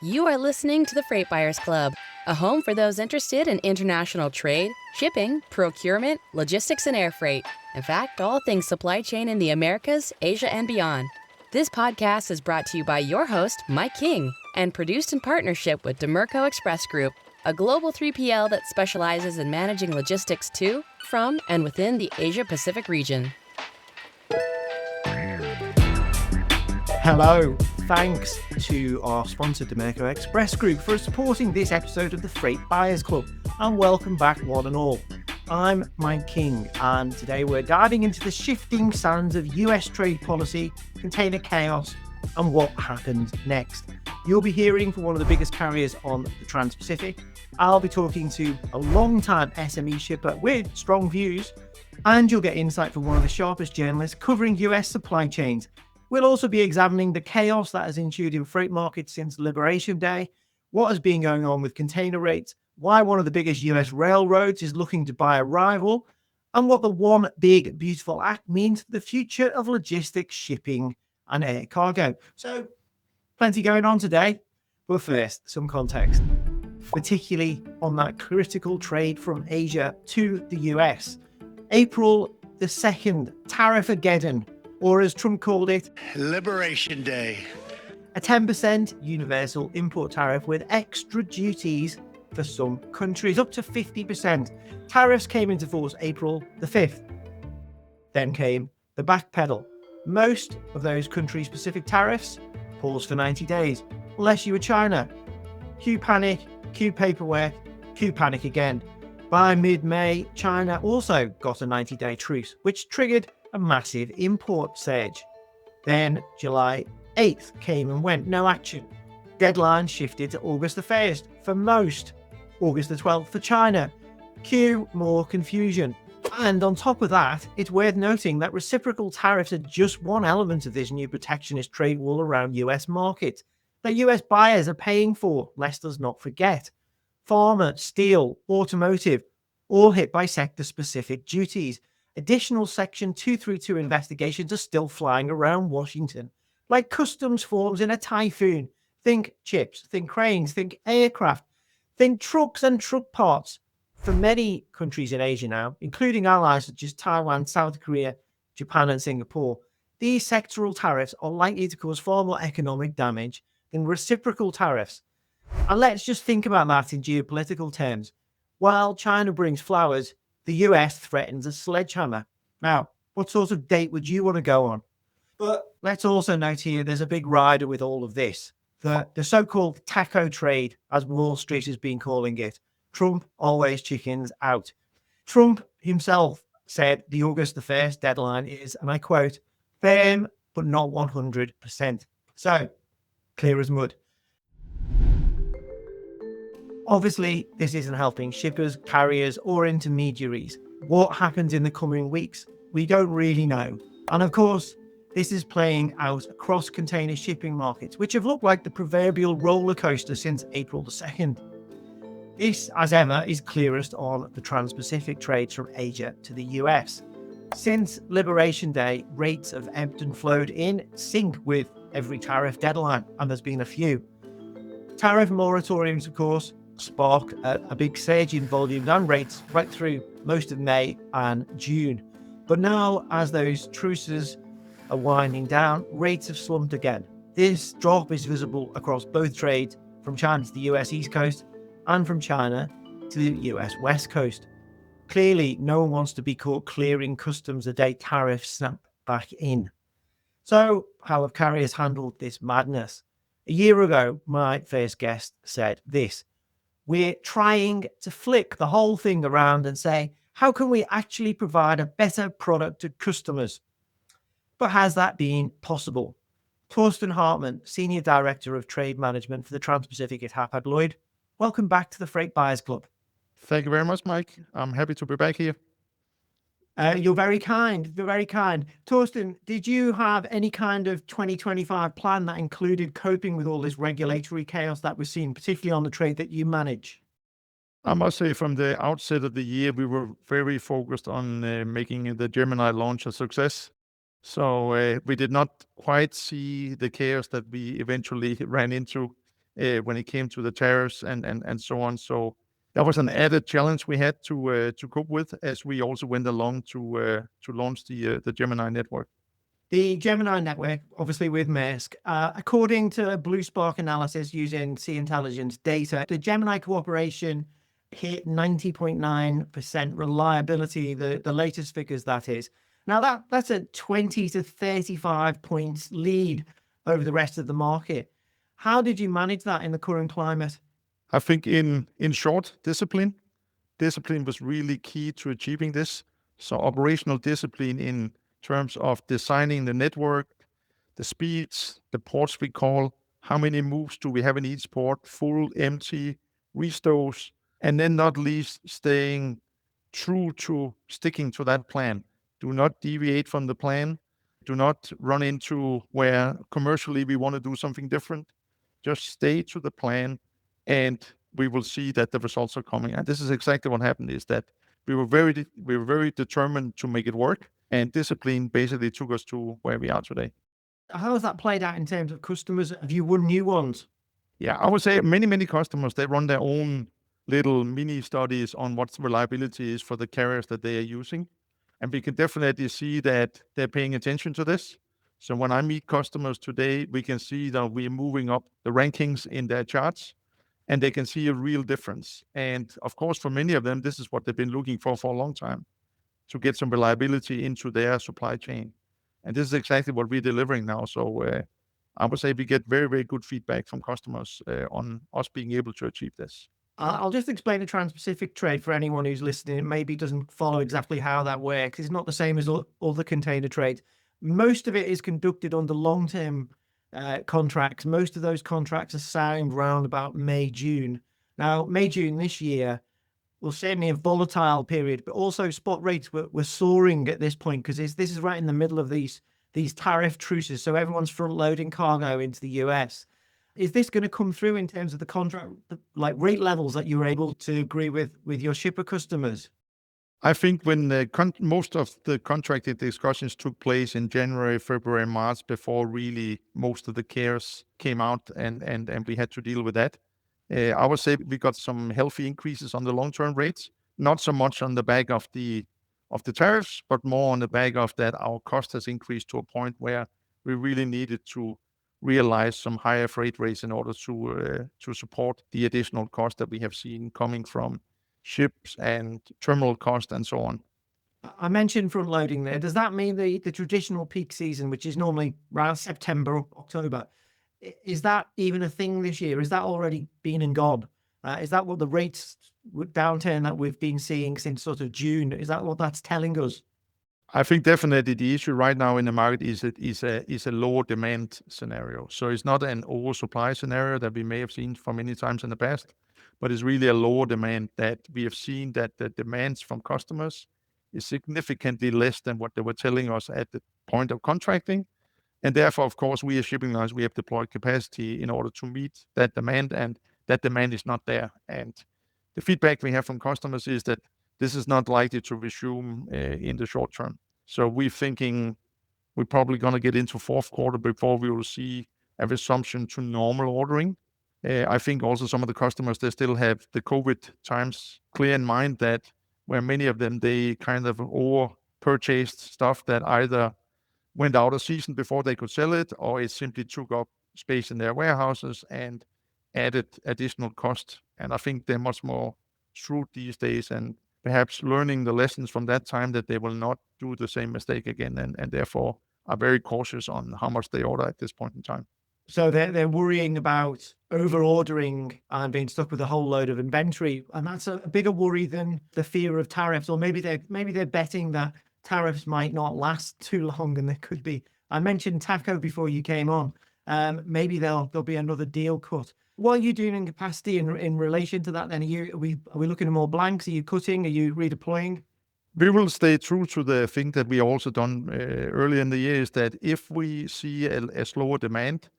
You are listening to the Freight Buyers Club, a home for those interested in international trade, shipping, procurement, logistics, and air freight. In fact, all things supply chain in the Americas, Asia, and beyond. This podcast is brought to you by your host, Mike King, and produced in partnership with Dimerco Express Group, a global 3PL that specializes in managing logistics to, from, and within the Asia-Pacific region. Hello, thanks to our sponsor Dimerco Express Group for supporting this episode of the Freight Buyers Club, and welcome back one and all. I'm Mike King, and today we're diving into the shifting sands of US trade policy, container chaos, and what happens next. You'll be hearing from one of the biggest carriers on the Transpacific. I'll be talking to a long-time SME shipper with strong views, and you'll get insight from one of the sharpest journalists covering US supply chains. We'll also be examining the chaos that has ensued in freight markets since Liberation Day, what has been going on with container rates, why one of the biggest US railroads is looking to buy a rival, and what the One Big Beautiful Act means for the future of logistics, shipping, and air cargo. So, plenty going on today, but first, some context, particularly on that critical trade from Asia to the US. April the 2nd, Tariff-ageddon, or as Trump called it, Liberation Day. A 10% universal import tariff with extra duties for some countries, up to 50%. Tariffs came into force April the 5th. Then came the backpedal. Most of those country-specific tariffs paused for 90 days, unless you were China. Cue panic, cue paperwork, cue panic again. By mid-May, China also got a 90-day truce, which triggered a massive import surge. Then July 8th came and went, no action. Deadline shifted to August the 1st for most, August the 12th for China. Cue more confusion. And on top of that, it's worth noting that reciprocal tariffs are just one element of this new protectionist trade war around US markets that US buyers are paying for, lest us not forget. Pharma, steel, automotive, all hit by sector-specific duties. Additional Section 232 investigations are still flying around Washington, like customs forms in a typhoon. Think chips, think cranes, think aircraft, think trucks and truck parts. For many countries in Asia now, including allies such as Taiwan, South Korea, Japan, and Singapore, these sectoral tariffs are likely to cause far more economic damage than reciprocal tariffs. And let's just think about that in geopolitical terms. While China brings flowers, the US threatens a sledgehammer. Now, what sort of date would you want to go on? But let's also note here, there's a big rider with all of this. The so-called taco trade, as Wall Street has been calling it. Trump always chickens out. Trump himself said the August the 1st deadline is, and I quote, firm but not 100%. So, clear as mud. Obviously, this isn't helping shippers, carriers, or intermediaries. What happens in the coming weeks? We don't really know. And of course, this is playing out across container shipping markets, which have looked like the proverbial roller coaster since April the 2nd. This, as ever, is clearest on the Transpacific trades from Asia to the US. Since Liberation Day, rates have ebbed and flowed in sync with every tariff deadline, and there's been a few. Tariff moratoriums, of course, sparked a big surge in volumes and rates right through most of May and June. But now, as those truces are winding down, rates have slumped again. This drop is visible across both trades, from China to the US East Coast and from China to the US West Coast. Clearly, no one wants to be caught clearing customs the day tariffs snap back in. So, how have carriers handled this madness? A year ago, my first guest said this: we're trying to flick the whole thing around and say, how can we actually provide a better product to customers? But has that been possible? Torsten Hartmann, Senior Director of Trade Management for the Transpacific at Hapag-Lloyd. Welcome back to the Freight Buyers Club. Thank you very much, Mike. I'm happy to be back here. You're very kind. You're very kind. Torsten, did you have any kind of 2025 plan that included coping with all this regulatory chaos that we're seeing, particularly on the trade that you manage? I must say from the outset of the year, we were very focused on making the Gemini launch a success. So we did not quite see the chaos that we eventually ran into when it came to the tariffs and so on. So that was an added challenge we had to cope with as we also went along to launch the Gemini network. The Gemini network, obviously with Maersk, according to Blue Spark analysis using Sea Intelligence data, the Gemini cooperation hit 90.9% reliability, the latest figures that is. Now that's a 20 to 35 points lead over the rest of the market. How did you manage that in the current climate? I think in short, discipline was really key to achieving this. So operational discipline in terms of designing the network, the speeds, the ports we call, how many moves do we have in each port, full, empty, restores, and then not least staying true to sticking to that plan. Do not deviate from the plan. Do not run into where commercially we want to do something different. Just stay to the plan, and we will see that the results are coming. And this is exactly what happened, is that we were very determined to make it work, and discipline basically took us to where we are today. How has that played out in terms of customers? Have you won new ones? Yeah, I would say many customers, they run their own little mini studies on what reliability is for the carriers that they are using. And we can definitely see that they're paying attention to this. So when I meet customers today, we can see that we're moving up the rankings in their charts, and they can see a real difference. And of course, for many of them, this is what they've been looking for a long time, to get some reliability into their supply chain. And this is exactly what we're delivering now. So I would say we get very good feedback from customers on us being able to achieve this. I'll just explain the Transpacific trade for anyone who's listening and maybe doesn't follow exactly how that works. It's not the same as all the container trades. Most of it is conducted under long-term contracts. Most of those contracts are signed around about May, June. Now, May, June this year was certainly a volatile period, but also spot rates were soaring at this point because this is right in the middle of these tariff truces. So everyone's front-loading cargo into the US. Is this going to come through in terms of the contract, like rate levels that you were able to agree with your shipper customers? I think when most of the contracted discussions took place in January, February, March, before really most of the cares came out and we had to deal with that, I would say we got some healthy increases on the long-term rates, not so much on the back of the tariffs, but more on the back of that our cost has increased to a point where we really needed to realize some higher freight rates in order to support the additional cost that we have seen coming from ships and terminal cost and so on. I mentioned front loading there. Does that mean the traditional peak season, which is normally around September, October, is that even a thing this year? Is that already been and gone? Is that what the rates downturn that we've been seeing since sort of June? Is that what that's telling us? I think definitely the issue right now in the market is a lower demand scenario. So it's not an oversupply scenario that we may have seen for many times in the past, but it's really a lower demand that we have seen that the demands from customers is significantly less than what they were telling us at the point of contracting. And therefore, of course, we as shipping lines, we have deployed capacity in order to meet that demand, and that demand is not there. And the feedback we have from customers is that this is not likely to resume in the short term. So we're thinking we're probably going to get into fourth quarter before we will see a resumption to normal ordering. I think also some of the customers, they still have the COVID times clear in mind, that where many of them, they kind of over purchased stuff that either went out of season before they could sell it, or it simply took up space in their warehouses and added additional cost. And I think they're much more shrewd these days and perhaps learning the lessons from that time, that they will not do the same mistake again, and therefore are very cautious on how much they order at this point in time. So they're worrying about over ordering and being stuck with a whole load of inventory, and that's a bigger worry than the fear of tariffs. Or maybe they're betting that tariffs might not last too long, and there could be. I mentioned TACO before you came on. Maybe there'll be another deal cut. What are you doing in capacity in relation to that? Then are we looking at more blanks? Are you cutting? Are you redeploying? We will stay true to the thing that we also done earlier in the year, is that if we see a slower demand,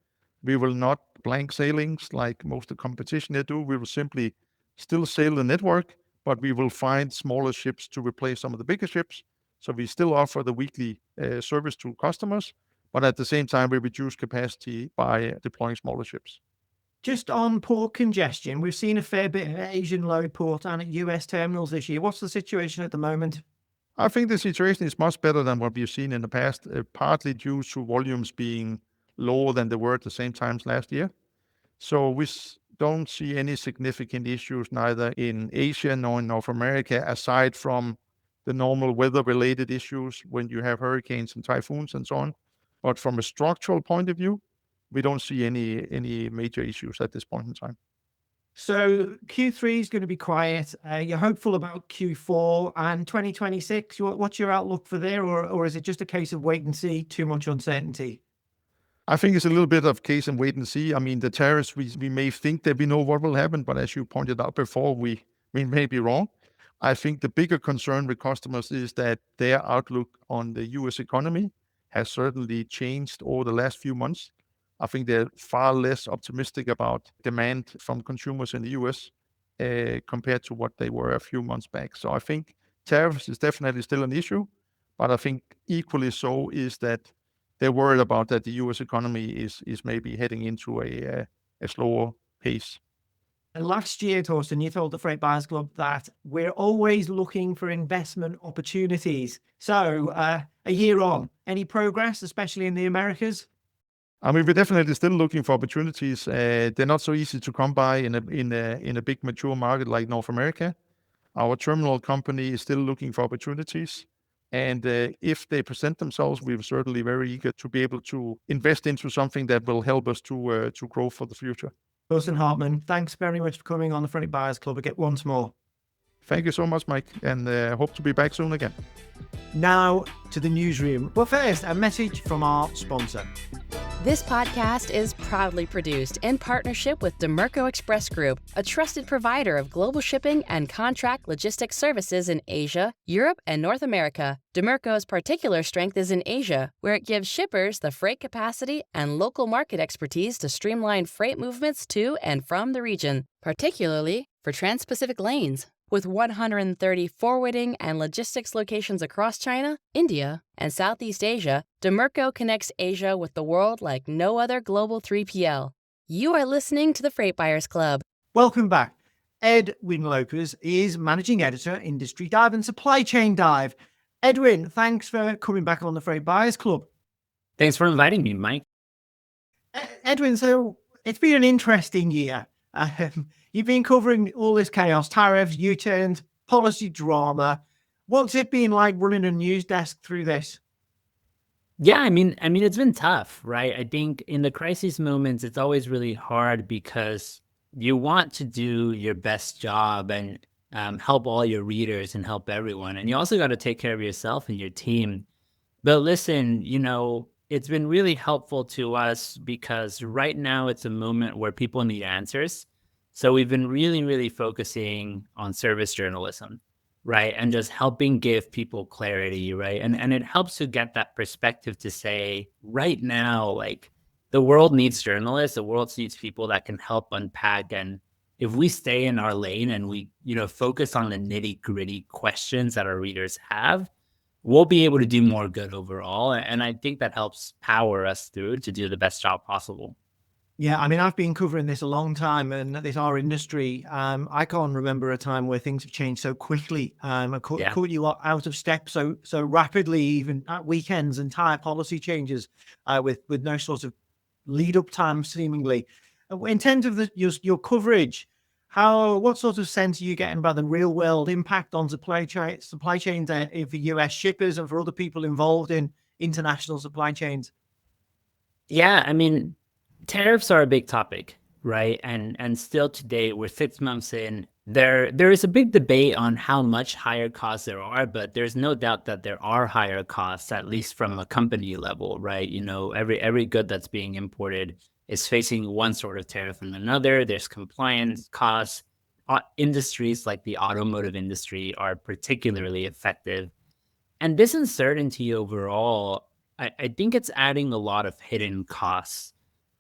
we will not blank sailings like most of the competition they do. We will simply still sail the network, but we will find smaller ships to replace some of the bigger ships. So we still offer the weekly service to customers, but at the same time, we reduce capacity by deploying smaller ships. Just on port congestion, we've seen a fair bit of Asian load port and at US terminals this year. What's the situation at the moment? I think the situation is much better than what we've seen in the past, partly due to volumes being lower than they were at the same times last year. So we don't see any significant issues neither in Asia nor in North America, aside from the normal weather-related issues when you have hurricanes and typhoons and so on. But from a structural point of view, we don't see any major issues at this point in time. So Q3 is going to be quiet. You're hopeful about Q4 and 2026. What's your outlook for there, or is it just a case of wait and see, too much uncertainty? I think it's a little bit of case and wait and see. I mean, the tariffs, we may think that we know what will happen, but as you pointed out before, we may be wrong. I think the bigger concern with customers is that their outlook on the US economy has certainly changed over the last few months. I think they're far less optimistic about demand from consumers in the US compared to what they were a few months back. So I think tariffs is definitely still an issue, but I think equally so is that they're worried about that the US economy is maybe heading into a slower pace. And last year, Torsten, you told the Freight Buyers Club that we're always looking for investment opportunities. So a year on, any progress, especially in the Americas? I mean, we're definitely still looking for opportunities. They're not so easy to come by in a big mature market like North America. Our terminal company is still looking for opportunities. And if they present themselves, we're certainly very eager to be able to invest into something that will help us to grow for the future. Torsten Hartmann, thanks very much for coming on the Freight Buyers Club again once more. Thank you so much, Mike, and hope to be back soon again. Now to the newsroom. But first, a message from our sponsor. This podcast is proudly produced in partnership with Dimerco Express Group, a trusted provider of global shipping and contract logistics services in Asia, Europe, and North America. Dimerco's particular strength is in Asia, where it gives shippers the freight capacity and local market expertise to streamline freight movements to and from the region, particularly for Transpacific lanes. With 130 forwarding and logistics locations across China, India, and Southeast Asia, Dimerco connects Asia with the world like no other global 3PL. You are listening to the Freight Buyers Club. Welcome back. Edwin Lopez is Managing Editor, Industry Dive and Supply Chain Dive. Edwin, thanks for coming back on the Freight Buyers Club. Thanks for inviting me, Mike. Edwin, so it's been an interesting year. You've been covering all this chaos, tariffs, U-turns, policy drama. What's it been like running a news desk through this? Yeah, I mean, it's been tough, right? I think in the crisis moments, it's always really hard because you want to do your best job and help all your readers and help everyone. And you also got to take care of yourself and your team. But listen, it's been really helpful to us because right now it's a moment where people need answers. So we've been really, really focusing on service journalism, right? And just helping give people clarity, right? And it helps to get that perspective to say, right now, like the world needs journalists, the world needs people that can help unpack. And if we stay in our lane and we, focus on the nitty-gritty questions that our readers have, we'll be able to do more good overall. And I think that helps power us through to do the best job possible. Yeah, I mean, I've been covering this a long time, and this our industry. I can't remember a time where things have changed so quickly. Caught you out of step so rapidly, even at weekends, entire policy changes with no sort of lead up time, seemingly. In terms of your coverage, what sort of sense are you getting about the real world impact on supply chains for US shippers and for other people involved in international supply chains? Yeah, I mean, tariffs are a big topic, right? And still today, we're 6 months in. There is a big debate on how much higher costs there are, but there's no doubt that there are higher costs, at least from a company level, right? Every good that's being imported is facing one sort of tariff and another. There's compliance costs. Industries like the automotive industry are particularly affected. And this uncertainty overall, I think it's adding a lot of hidden costs.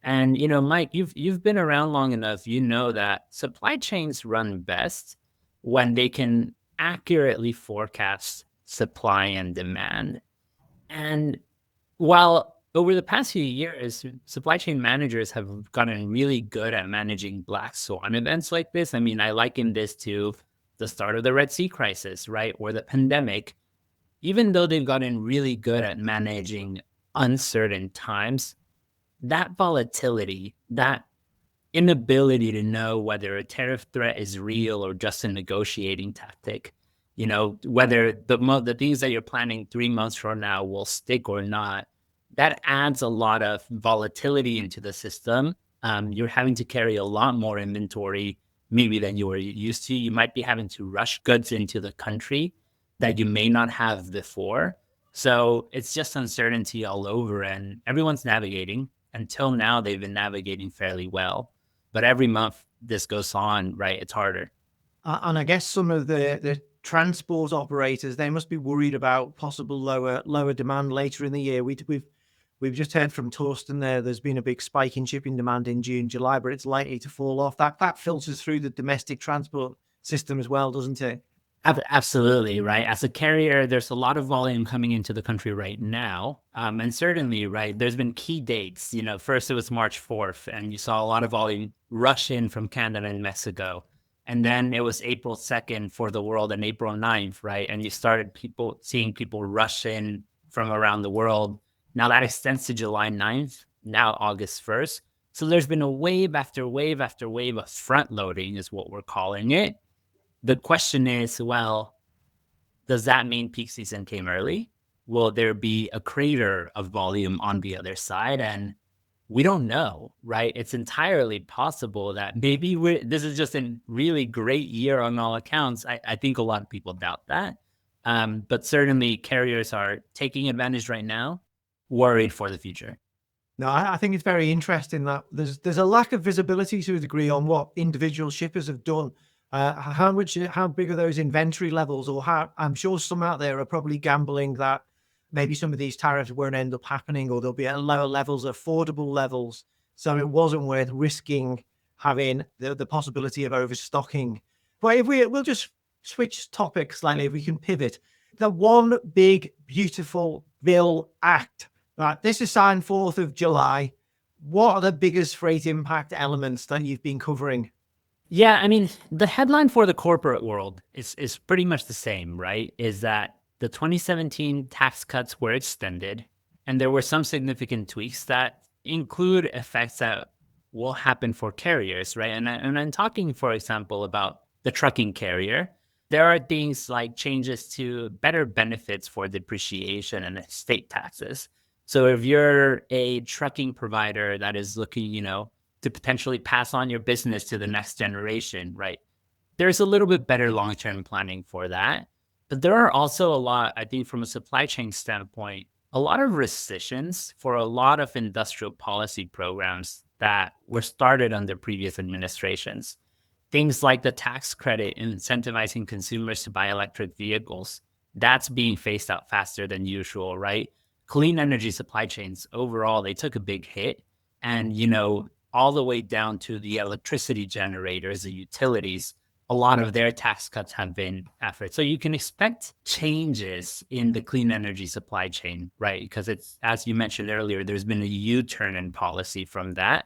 And, Mike, you've been around long enough, that supply chains run best when they can accurately forecast supply and demand. And while over the past few years, supply chain managers have gotten really good at managing black swan events like this. I mean, I liken this to the start of the Red Sea crisis, right? Or the pandemic. Even though they've gotten really good at managing uncertain times, that volatility, that inability to know whether a tariff threat is real or just a negotiating tactic, whether the things that you're planning 3 months from now will stick or not, that adds a lot of volatility into the system. You're having to carry a lot more inventory maybe than you were used to. You might be having to rush goods into the country that you may not have before. So it's just uncertainty all over, and everyone's navigating. Until now, they've been navigating fairly well. But every month this goes on, right? It's harder. And I guess some of the transport operators, they must be worried about possible lower demand later in the year. We've just heard from Torsten there. There's been a big spike in shipping demand in June, July, but it's likely to fall off. That filters through the domestic transport system as well, doesn't it? Absolutely, right. As a carrier, there's a lot of volume coming into the country right now. And certainly, right, there's been key dates. First it was March 4th, and you saw a lot of volume rush in from Canada and Mexico. And then it was April 2nd for the world and April 9th, right? And you started seeing people rush in from around the world. Now that extends to July 9th, now August 1st. So there's been a wave after wave after wave of front loading is what we're calling it. The question is, well, does that mean peak season came early? Will there be a crater of volume on the other side? And we don't know, right? It's entirely possible that maybe this is just a really great year on all accounts. I think a lot of people doubt that. But certainly carriers are taking advantage right now, worried for the future. No, I think it's very interesting that there's a lack of visibility to a degree on what individual shippers have done. How big are those inventory levels, or I'm sure some out there are probably gambling that maybe some of these tariffs won't end up happening, or they'll be at lower levels, affordable levels. So it wasn't worth risking having the possibility of overstocking. But we'll just switch topics slightly, if we can pivot. The One Big Beautiful Bill Act. Right, this is signed 4th of July. What are the biggest freight impact elements that you've been covering? Yeah, I mean, the headline for the corporate world is pretty much the same, right? Is that the 2017 tax cuts were extended, and there were some significant tweaks that include effects that will happen for carriers, right? And I'm talking, for example, about the trucking carrier. There are things like changes to better benefits for depreciation and estate taxes. So if you're a trucking provider that is looking, to potentially pass on your business to the next generation, right? There's a little bit better long-term planning for that. But there are also a lot, I think, from a supply chain standpoint, a lot of rescissions for a lot of industrial policy programs that were started under previous administrations. Things like the tax credit incentivizing consumers to buy electric vehicles, that's being phased out faster than usual, right? Clean energy supply chains overall, they took a big hit. And, all the way down to the electricity generators, the utilities, a lot of their tax cuts have been efforts. So you can expect changes in the clean energy supply chain, right? Because it's, as you mentioned earlier, there's been a U-turn in policy from that.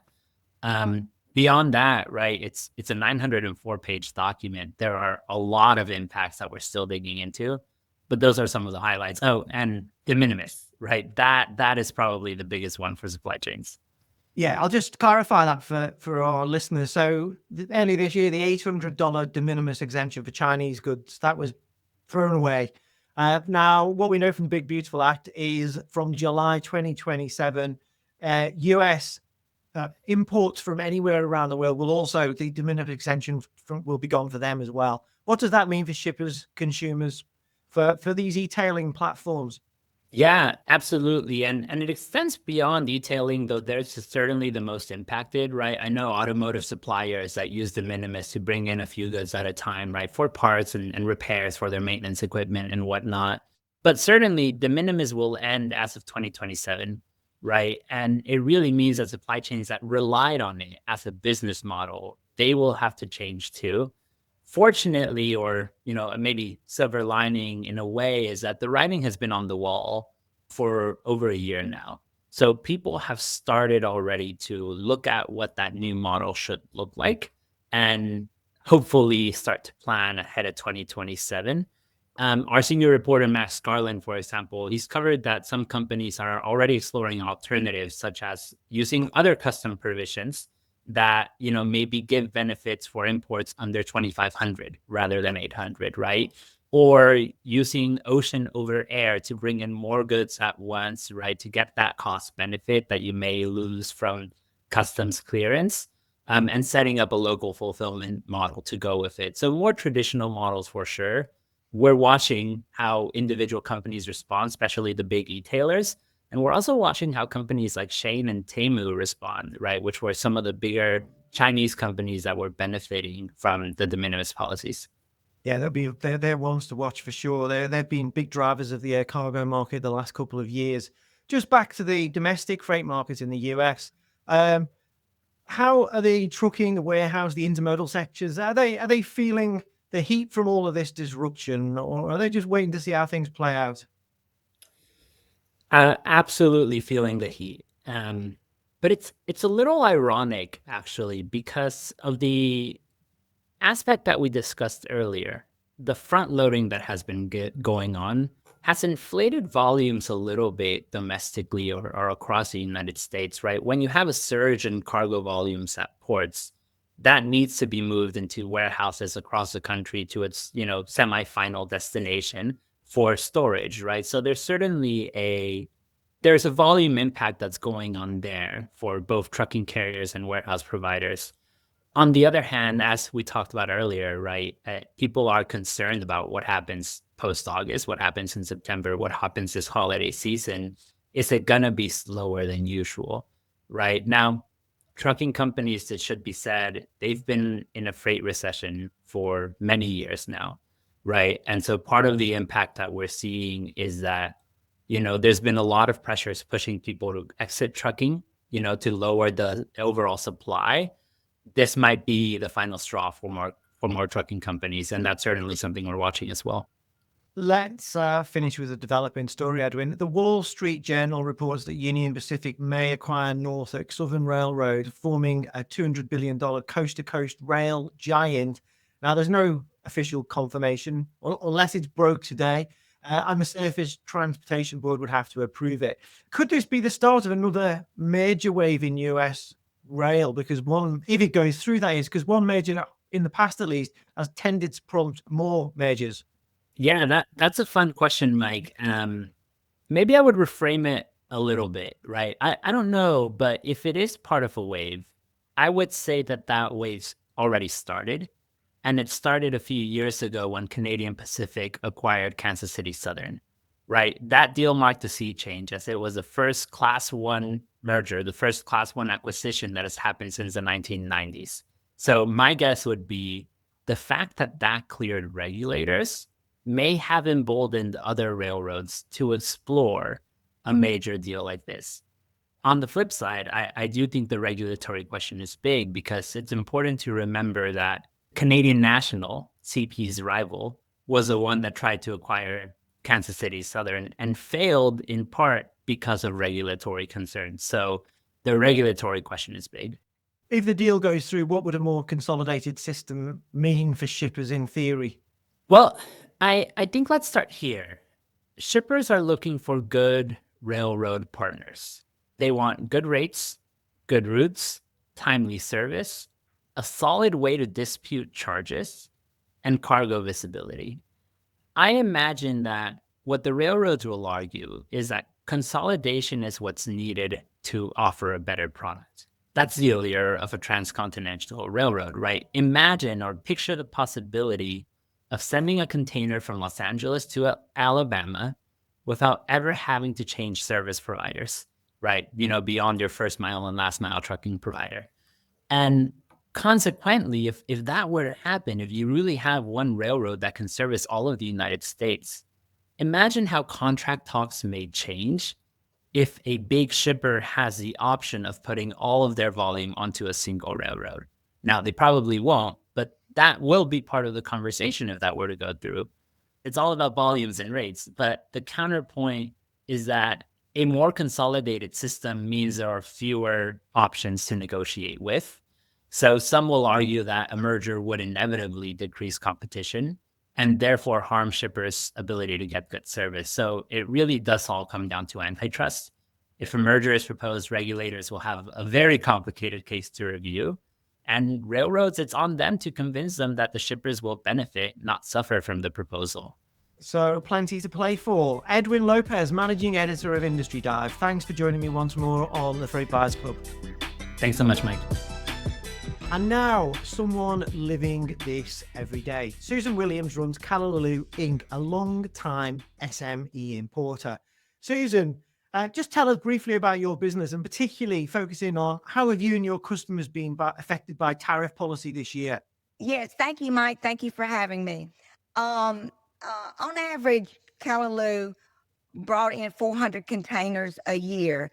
Beyond that, right, it's a 904-page document. There are a lot of impacts that we're still digging into, but those are some of the highlights. Oh, and de minimis, right? That is probably the biggest one for supply chains. Yeah, I'll just clarify that for our listeners. So earlier this year, the $800 de minimis exemption for Chinese goods, that was thrown away. Now, what we know from the Big Beautiful Act is from July 2027, US imports from anywhere around the world will also, the de minimis exemption will be gone for them as well. What does that mean for shippers, consumers, for these e-tailing platforms? Yeah, absolutely. And it extends beyond detailing, though there's certainly the most impacted, right? I know automotive suppliers that use de minimis to bring in a few goods at a time, right? For parts and repairs for their maintenance equipment and whatnot. But certainly de minimis will end as of 2027, right? And it really means that supply chains that relied on it as a business model, they will have to change too. Fortunately, or maybe silver lining in a way, is that the writing has been on the wall for over a year now. So people have started already to look at what that new model should look like and hopefully start to plan ahead of 2027. Our senior reporter, Max Garland, for example, he's covered that some companies are already exploring alternatives, such as using other custom provisions that, maybe give benefits for imports under 2,500 rather than 800, right? Or using ocean over air to bring in more goods at once, right? To get that cost benefit that you may lose from customs clearance, and setting up a local fulfillment model to go with it. So more traditional models for sure. We're watching how individual companies respond, especially the big e-tailers. And we're also watching how companies like Shein and Temu respond, right? Which were some of the bigger Chinese companies that were benefiting from the de minimis policies. Yeah, they're ones to watch for sure. They've been big drivers of the air cargo market the last couple of years. Just back to the domestic freight market in the US. How are the trucking, the warehouse, the intermodal sectors? Are they feeling the heat from all of this disruption, or are they just waiting to see how things play out? Absolutely feeling the heat. But it's a little ironic actually because of the aspect that we discussed earlier. The front loading that has been going on has inflated volumes a little bit domestically or across the United States, right? When you have a surge in cargo volumes at ports, that needs to be moved into warehouses across the country to its, semi-final destination for storage, right? So there's a volume impact that's going on there for both trucking carriers and warehouse providers. On the other hand, as we talked about earlier, right, people are concerned about what happens post-August, what happens in September, what happens this holiday season. Is it going to be slower than usual, right? Now, trucking companies, it should be said, they've been in a freight recession for many years now, right? And so part of the impact that we're seeing is that, there's been a lot of pressures pushing people to exit trucking, to lower the overall supply. This might be the final straw for more trucking companies, and that's certainly something we're watching as well. Let's finish with a developing story, Edwin. The Wall Street Journal reports that Union Pacific may acquire Norfolk Southern Railroad, forming a $200 billion coast-to-coast rail giant. Now, there's no official confirmation, unless it's broke today. And the Surface Transportation Board would have to approve it. Could this be the start of another major wave in US rail? Because if it goes through, that is, because one major, in the past at least, has tended to prompt more majors. Yeah, that's a fun question, Mike. Maybe I would reframe it a little bit, right? I don't know, but if it is part of a wave, I would say that wave's already started. And it started a few years ago when Canadian Pacific acquired Kansas City Southern, right? That deal marked a sea change as it was the first Class 1 merger, the first Class 1 acquisition that has happened since the 1990s. So my guess would be the fact that cleared regulators may have emboldened other railroads to explore a major deal like this. On the flip side, I do think the regulatory question is big because it's important to remember that Canadian National, CP's rival, was the one that tried to acquire Kansas City Southern and failed in part because of regulatory concerns. So the regulatory question is big. If the deal goes through, what would a more consolidated system mean for shippers in theory? Well, I think let's start here. Shippers are looking for good railroad partners. They want good rates, good routes, timely service, a solid way to dispute charges, and cargo visibility. I imagine that what the railroads will argue is that consolidation is what's needed to offer a better product. That's the allure of a transcontinental railroad, right? Imagine or picture the possibility of sending a container from Los Angeles to Alabama without ever having to change service providers, right? Beyond your first mile and last mile trucking provider. And consequently, if that were to happen, if you really have one railroad that can service all of the United States, imagine how contract talks may change if a big shipper has the option of putting all of their volume onto a single railroad. Now, they probably won't, but that will be part of the conversation if that were to go through. It's all about volumes and rates, but the counterpoint is that a more consolidated system means there are fewer options to negotiate with. So some will argue that a merger would inevitably decrease competition and therefore harm shippers' ability to get good service. So it really does all come down to antitrust. If a merger is proposed, regulators will have a very complicated case to review. And railroads, it's on them to convince them that the shippers will benefit, not suffer from the proposal. So plenty to play for. Edwin Lopez, Managing Editor of Industry Dive. Thanks for joining me once more on the Freight Buyers Club. Thanks so much, Mike. And now, someone living this every day. Susan Williams runs Kalalou Inc, a long-time SME importer. Susan, just tell us briefly about your business and particularly focusing on how have you and your customers been affected by tariff policy this year? Yes, thank you, Mike. Thank you for having me. On average, Kalalou brought in 400 containers a year.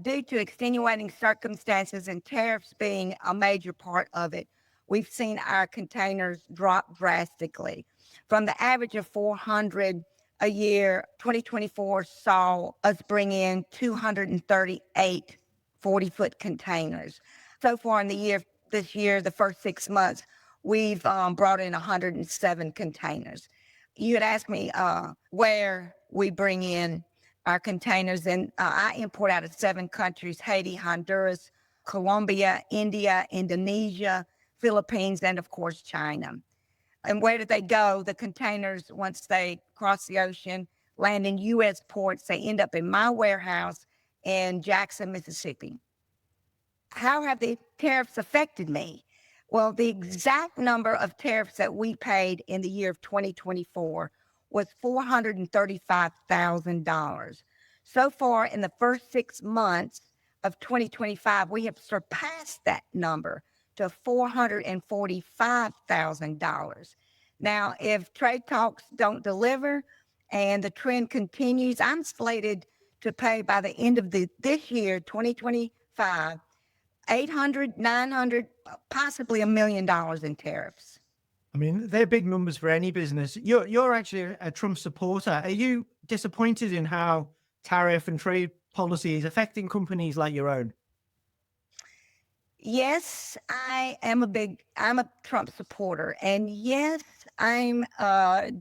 Due to extenuating circumstances and tariffs being a major part of it, we've seen our containers drop drastically. From the average of 400 a year, 2024 saw us bring in 238 40-foot containers. So far in this year, the first 6 months, we've brought in 107 containers. You had asked me where we bring in our containers, and I import out of 7 countries: Haiti, Honduras, Colombia, India, Indonesia, Philippines, and of course, China. And where do they go? The containers, once they cross the ocean, land in U.S. ports, they end up in my warehouse in Jackson, Mississippi. How have the tariffs affected me? Well, the exact number of tariffs that we paid in the year of 2024 was $435,000. So far, in the first 6 months of 2025, we have surpassed that number to $445,000. Now, if trade talks don't deliver and the trend continues, I'm slated to pay by the end of this year, 2025, $800, $900, possibly $1 million in tariffs. I mean, they're big numbers for any business. You're actually a Trump supporter. Are you disappointed in how tariff and trade policy is affecting companies like your own? Yes, I'm a Trump supporter. And yes, I'm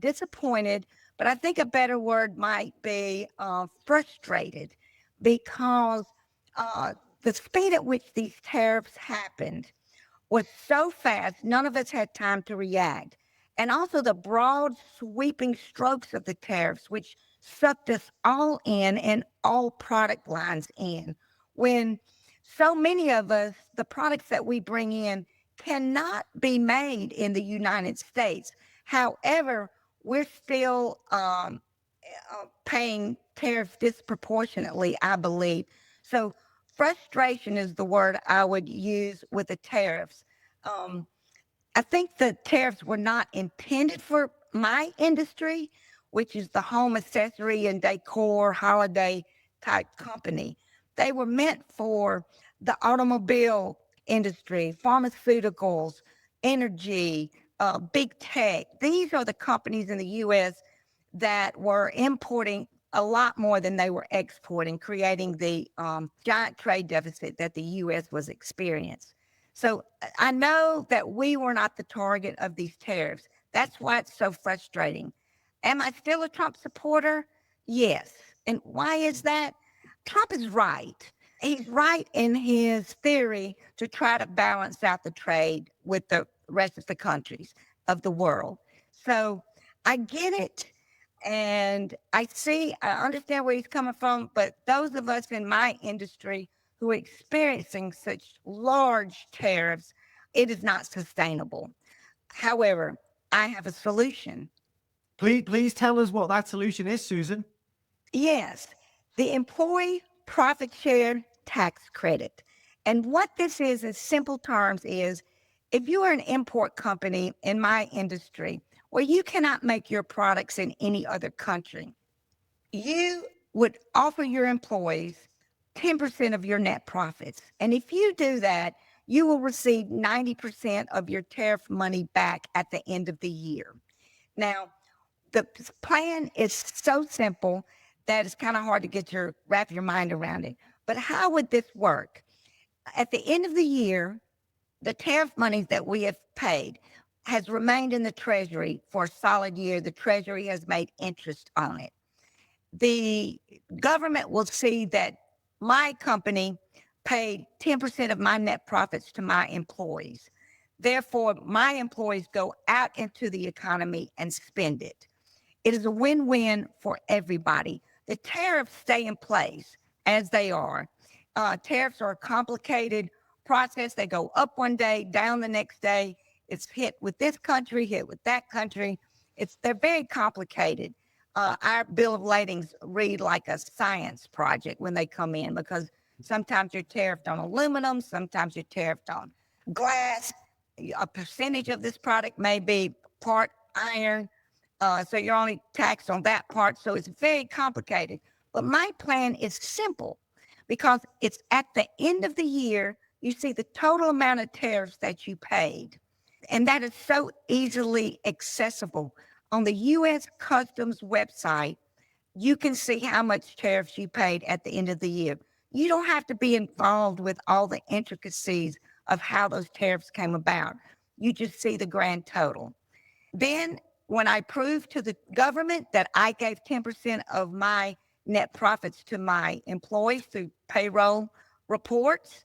disappointed, but I think a better word might be frustrated, because the speed at which these tariffs happened was so fast, none of us had time to react. And also the broad sweeping strokes of the tariffs, which sucked us all in and all product lines in. When so many of us, the products that we bring in cannot be made in the United States. However, we're still paying tariffs disproportionately, I believe. So frustration is the word I would use with the tariffs. I think the tariffs were not intended for my industry, which is the home accessory and decor holiday type company. They were meant for the automobile industry, pharmaceuticals, energy, big tech. These are the companies in the U.S. that were importing a lot more than they were exporting, creating the giant trade deficit that the U.S. was experiencing. So I know that we were not the target of these tariffs. That's why it's so frustrating. Am I still a Trump supporter? Yes. And why is that? Trump is right. He's right in his theory to try to balance out the trade with the rest of the countries of the world. So I get it. And I understand where he's coming from, but those of us in my industry who are experiencing such large tariffs, it is not sustainable. However, I have a solution. Please tell us what that solution is, Susan. Yes, the employee profit share tax credit. And what this is in simple terms is, if you are an import company in my industry where you cannot make your products in any other country, you would offer your employees 10% of your net profits. And if you do that, you will receive 90% of your tariff money back at the end of the year. Now, the plan is so simple that is kind of hard to wrap your mind around it. But how would this work? At the end of the year, the tariff money that we have paid has remained in the Treasury for a solid year. The Treasury has made interest on it. The government will see that my company paid 10% of my net profits to my employees. Therefore, my employees go out into the economy and spend it. It is a win-win for everybody. The tariffs stay in place as they are. Tariffs are a complicated process. They go up one day, down the next day. It's hit with this country, hit with that country. They're very complicated. Our bill of ladings read like a science project when they come in, because sometimes you're tariffed on aluminum, sometimes you're tariffed on glass. A percentage of this product may be part iron, so you're only taxed on that part. So it's very complicated. But my plan is simple, because it's at the end of the year, you see the total amount of tariffs that you paid. And that is so easily accessible. On the U.S. Customs website, you can see how much tariffs you paid at the end of the year. You don't have to be involved with all the intricacies of how those tariffs came about. You just see the grand total. Then when I prove to the government that I gave 10% of my net profits to my employees through payroll reports,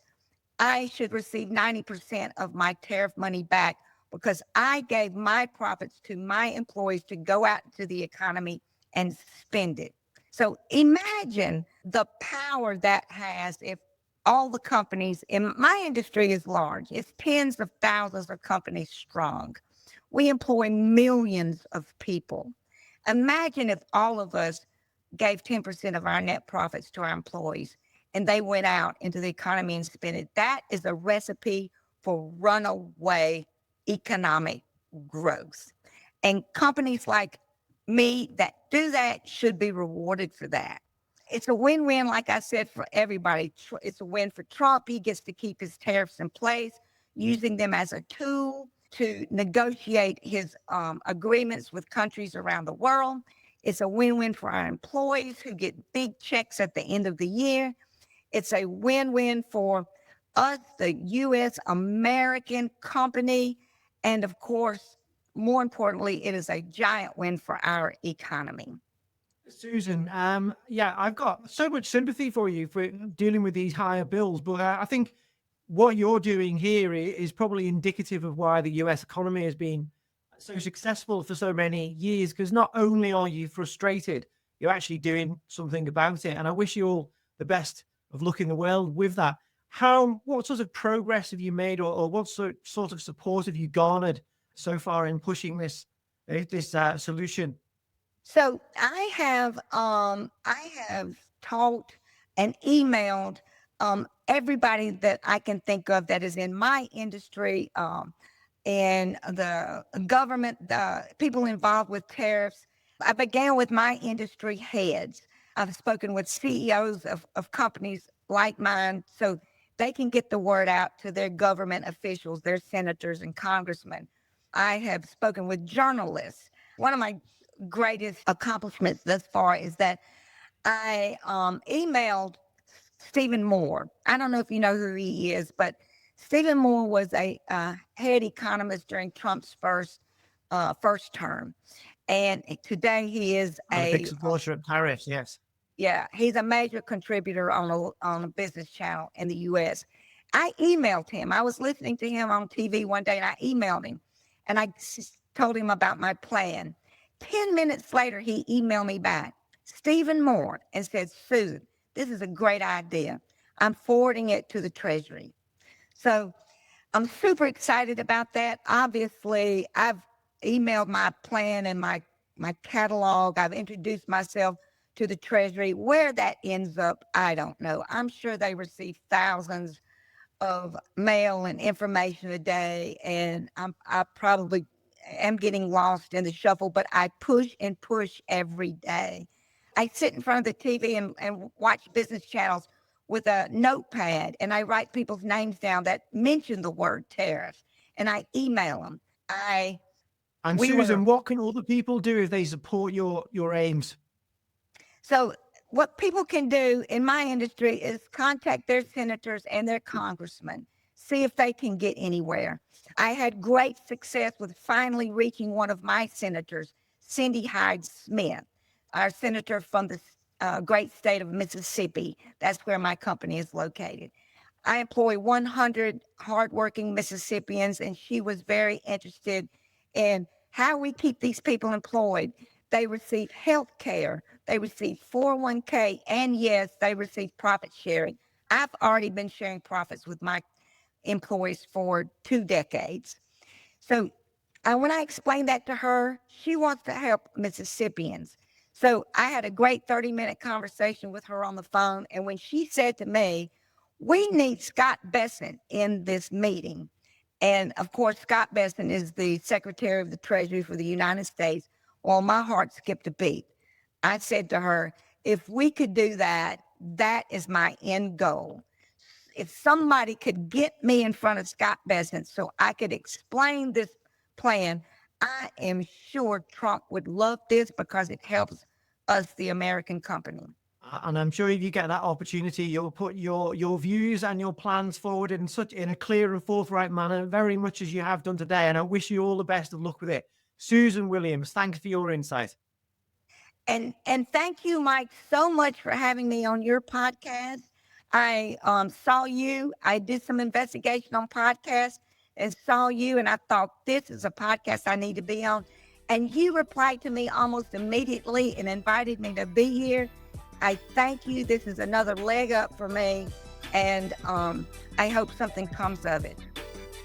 I should receive 90% of my tariff money back, because I gave my profits to my employees to go out into the economy and spend it. So imagine the power that has if all the companies in my industry is large. It's tens of thousands of companies strong. We employ millions of people. Imagine if all of us gave 10% of our net profits to our employees and they went out into the economy and spent it. That is a recipe for runaway economic growth. And companies like me that do that should be rewarded for that. It's a win-win, like I said, for everybody. It's a win for Trump. He gets to keep his tariffs in place, using them as a tool to negotiate his agreements with countries around the world. It's a win-win for our employees who get big checks at the end of the year. It's a win-win for us, the U.S. American company. And of course, more importantly, it is a giant win for our economy. Susan, I've got so much sympathy for you for dealing with these higher bills, but I think what you're doing here is probably indicative of why the US economy has been so successful for so many years, because not only are you frustrated, you're actually doing something about it. And I wish you all the best of luck in the world with that. What sort of progress have you made, or what sort of support have you garnered so far in pushing this solution? So I have talked and emailed everybody that I can think of that is in my industry, and the government, people involved with tariffs. I began with my industry heads. I've spoken with CEOs of companies like mine, so they can get the word out to their government officials, their senators and congressmen. I have spoken with journalists. One of my greatest accomplishments thus far is that I emailed Stephen Moore. I don't know if you know who he is, but Stephen Moore was a head economist during Trump's first term, and today he is a big supporter of tariffs. Yes. Yeah, he's a major contributor on a business channel in the U.S. I emailed him. I was listening to him on TV one day, and I emailed him, and I told him about my plan. 10 minutes later, he emailed me back, Stephen Moore, and said, Susan, this is a great idea. I'm forwarding it to the Treasury. So I'm super excited about that. Obviously, I've emailed my plan and my catalog. I've introduced myself to the Treasury. Where that ends up, I don't know. I'm sure they receive thousands of mail and information a day, and I probably am getting lost in the shuffle, but I push and push every day. I sit in front of the TV and watch business channels with a notepad, and I write people's names down that mention the word tariff, and I email them. Susan, what can other people do if they support your aims? So what people can do in my industry is contact their senators and their congressmen, see if they can get anywhere. I had great success with finally reaching one of my senators, Cindy Hyde-Smith, our senator from the great state of Mississippi. That's where my company is located. I employ 100 hardworking Mississippians, and she was very interested in how we keep these people employed. They receive health care, they receive 401k, and yes, they receive profit sharing. I've already been sharing profits with my employees for 2 decades. So when I explained that to her, she wants to help Mississippians. So I had a great 30-minute conversation with her on the phone. And when she said to me, we need Scott Bessent in this meeting. And of course, Scott Bessent is the Secretary of the Treasury for the United States. Well, my heart skipped a beat. I said to her, if we could do that, that is my end goal. If somebody could get me in front of Scott Bessent so I could explain this plan, I am sure Trump would love this because it helps us, the American company. And I'm sure if you get that opportunity, you'll put your views and your plans forward in a clear and forthright manner, very much as you have done today. And I wish you all the best of luck with it. Susan Williams, thanks for your insight. And thank you, Mike, so much for having me on your podcast. I saw you. I did some investigation on podcasts and saw you, and I thought, this is a podcast I need to be on. And you replied to me almost immediately and invited me to be here. I thank you. This is another leg up for me, and I hope something comes of it.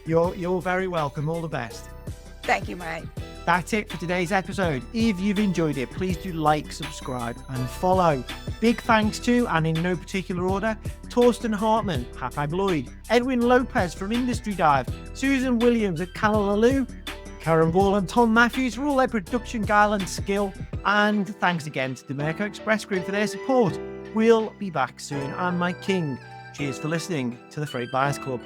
You're very welcome. All the best. Thank you, Mike. That's it for today's episode. If you've enjoyed it, please do like, subscribe, and follow. Big thanks to, and in no particular order, Torsten Hartmann, Hapag-Lloyd, Edwin Lopez from Industry Dive, Susan Williams at Kalalou, Karen Ball and Tom Matthews for all their production guile and skill. And thanks again to Dimerco Express Group for their support. We'll be back soon. I'm Mike King. Cheers for listening to the Freight Buyers Club.